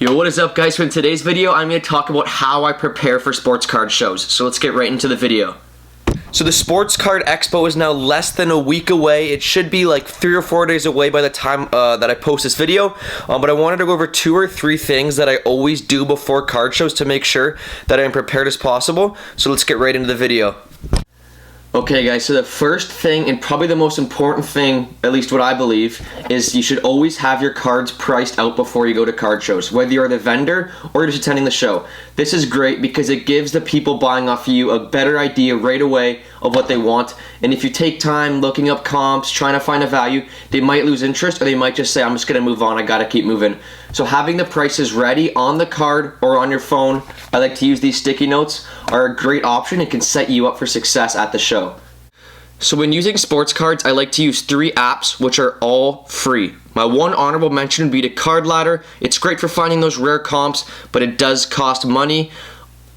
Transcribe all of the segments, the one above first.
Yo, what is up guys? So in today's video, I'm going to talk about how I prepare for sports card shows. So let's get right into the video. So the Sports Card Expo is now less than a week away. It should be like 3 or 4 days away by the time that I post this video. But I wanted to go over 2 or 3 things that I always do before card shows to make sure that I'm prepared as possible. So let's get right into the video. Okay guys, so the first thing, and probably the most important thing, at least what I believe, is you should always have your cards priced out before you go to card shows, whether you're the vendor or just attending the show. This is great because it gives the people buying off of you a better idea right away of what they want, and if you take time looking up comps, trying to find a value, they might lose interest or they might just say, I'm just going to move on, I gotta keep moving. So having the prices ready on the card or on your phone, I like to use these sticky notes, are a great option and can set you up for success at the show. So when using sports cards, I like to use 3 apps which are all free. My one honorable mention would be the Card Ladder. It's great for finding those rare comps, but it does cost money.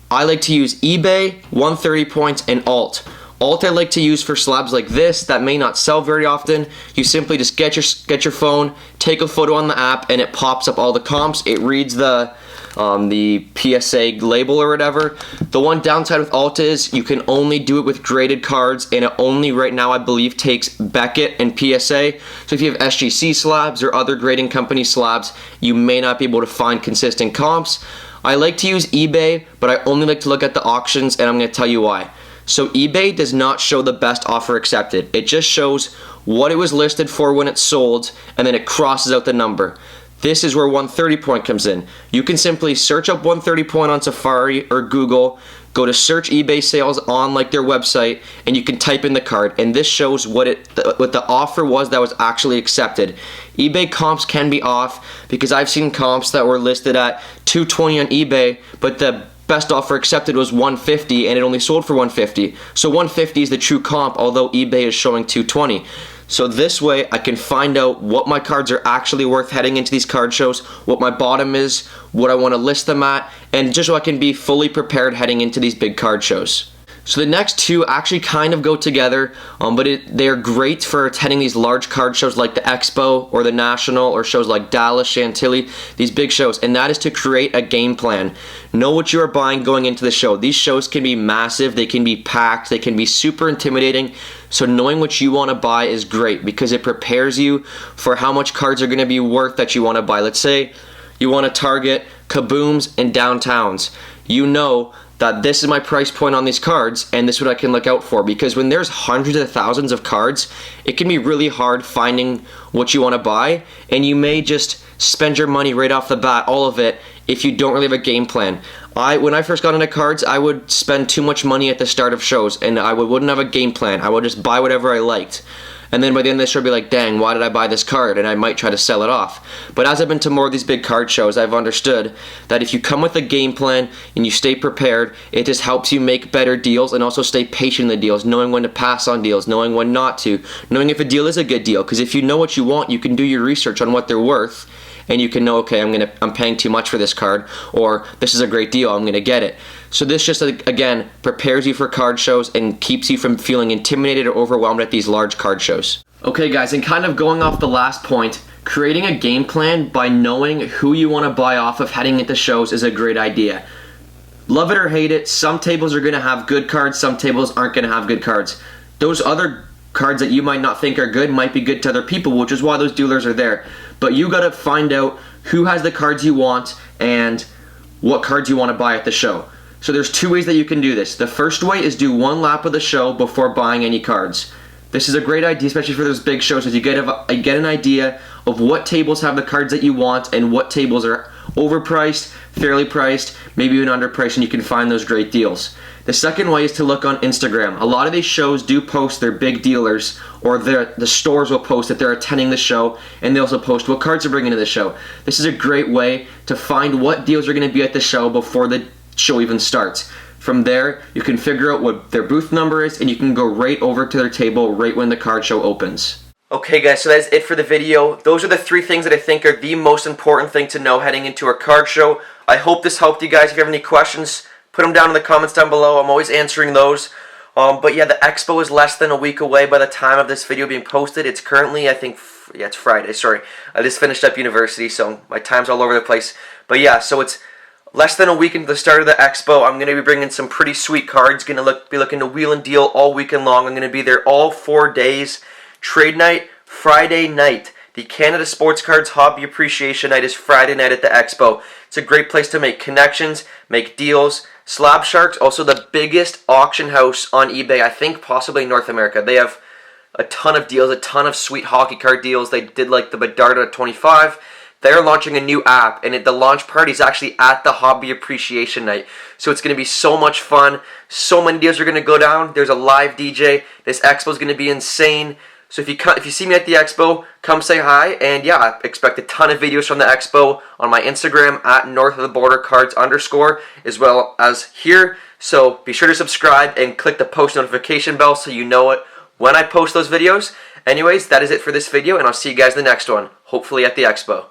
I like to use eBay, 130 points, and Alt. Alt I like to use for slabs like this that may not sell very often. You simply just get your phone, take a photo on the app, and it pops up all the comps. It reads the PSA label or whatever. The one downside with Alt is you can only do it with graded cards, and it only right now I believe takes Beckett and PSA. So if you have SGC slabs or other grading company slabs, you may not be able to find consistent comps. I like to use eBay, but I only like to look at the auctions, and I'm going to tell you why. So eBay does not show the best offer accepted. It just shows what it was listed for when it sold, and then it crosses out the number. This is where 130 point comes in. You can simply search up 130 point on Safari or Google, go to search eBay sales on like their website, and you can type in the card, and this shows what the offer was that was actually accepted. eBay comps can be off because I've seen comps that were listed at 220 on eBay, but the best offer accepted was 150 and it only sold for 150. So 150 is the true comp, although eBay is showing 220. So this way I can find out what my cards are actually worth heading into these card shows, what my bottom is, what I want to list them at, and just so I can be fully prepared heading into these big card shows. So the next 2 actually kind of go together, but they're great for attending these large card shows like the Expo or the National or shows like Dallas, Chantilly, these big shows, and that is to create a game plan. Know what you are buying going into the show. These shows can be massive, they can be packed, they can be super intimidating, so knowing what you want to buy is great because it prepares you for how much cards are going to be worth that you want to buy. Let's say you want to target kabooms and downtowns. You know that this is my price point on these cards and this is what I can look out for, because when there's hundreds of thousands of cards, it can be really hard finding what you want to buy, and you may just spend your money right off the bat, all of it, if you don't really have a game plan. When I first got into cards, I would spend too much money at the start of shows and I wouldn't have a game plan. I would just buy whatever I liked. And then by the end of the show, I'd be like, dang, why did I buy this card? And I might try to sell it off. But as I've been to more of these big card shows, I've understood that if you come with a game plan and you stay prepared, it just helps you make better deals and also stay patient in the deals, knowing when to pass on deals, knowing when not to, knowing if a deal is a good deal. Because if you know what you want, you can do your research on what they're worth, and you can know, okay, I'm paying too much for this card, or this is a great deal, I'm gonna get it. So this just, again, prepares you for card shows and keeps you from feeling intimidated or overwhelmed at these large card shows. Okay guys, and kind of going off the last point, creating a game plan by knowing who you want to buy off of heading into shows is a great idea. Love it or hate it, some tables are gonna have good cards, some tables aren't gonna have good cards. Those other cards that you might not think are good might be good to other people, which is why those dealers are there. But you gotta find out who has the cards you want and what cards you want to buy at the show. So there's 2 ways that you can do this. The first way is do 1 lap of the show before buying any cards. This is a great idea, especially for those big shows, as you get an idea of what tables have the cards that you want and what tables are overpriced, fairly priced, maybe even underpriced, and you can find those great deals. The second way is to look on Instagram. A lot of these shows do post their big dealers, or the stores will post that they're attending the show, and they also post what cards they're bringing to the show. This is a great way to find what deals are going to be at the show before the show even starts. From there, you can figure out what their booth number is, and you can go right over to their table right when the card show opens. Okay guys, so that is it for the video. Those are the 3 things that I think are the most important thing to know heading into a card show. I hope this helped you guys. If you have any questions, put them down in the comments down below. I'm always answering those. But yeah, the Expo is less than a week away by the time of this video being posted. It's currently, I think, yeah, it's Friday, sorry. I just finished up university, so my time's all over the place. But yeah, so it's less than a week into the start of the Expo. I'm going to be bringing some pretty sweet cards. Going to be looking to wheel and deal all weekend long. I'm going to be there all 4 days. Trade night, Friday night. The Canada Sports Cards Hobby Appreciation Night is Friday night at the Expo. It's a great place to make connections, make deals. Slab Sharks, also the biggest auction house on eBay, I think possibly in North America. They have a ton of deals, a ton of sweet hockey card deals. They did like the Bedard 25. They're launching a new app, and the launch party is actually at the Hobby Appreciation Night. So it's going to be so much fun. So many deals are going to go down. There's a live DJ. This Expo is going to be insane. So if you see me at the Expo, come say hi. And yeah, I expect a ton of videos from the Expo on my Instagram at northofthebordercards_, as well as here. So be sure to subscribe and click the post notification bell so you know it when I post those videos. Anyways, that is it for this video, and I'll see you guys in the next one, hopefully at the Expo.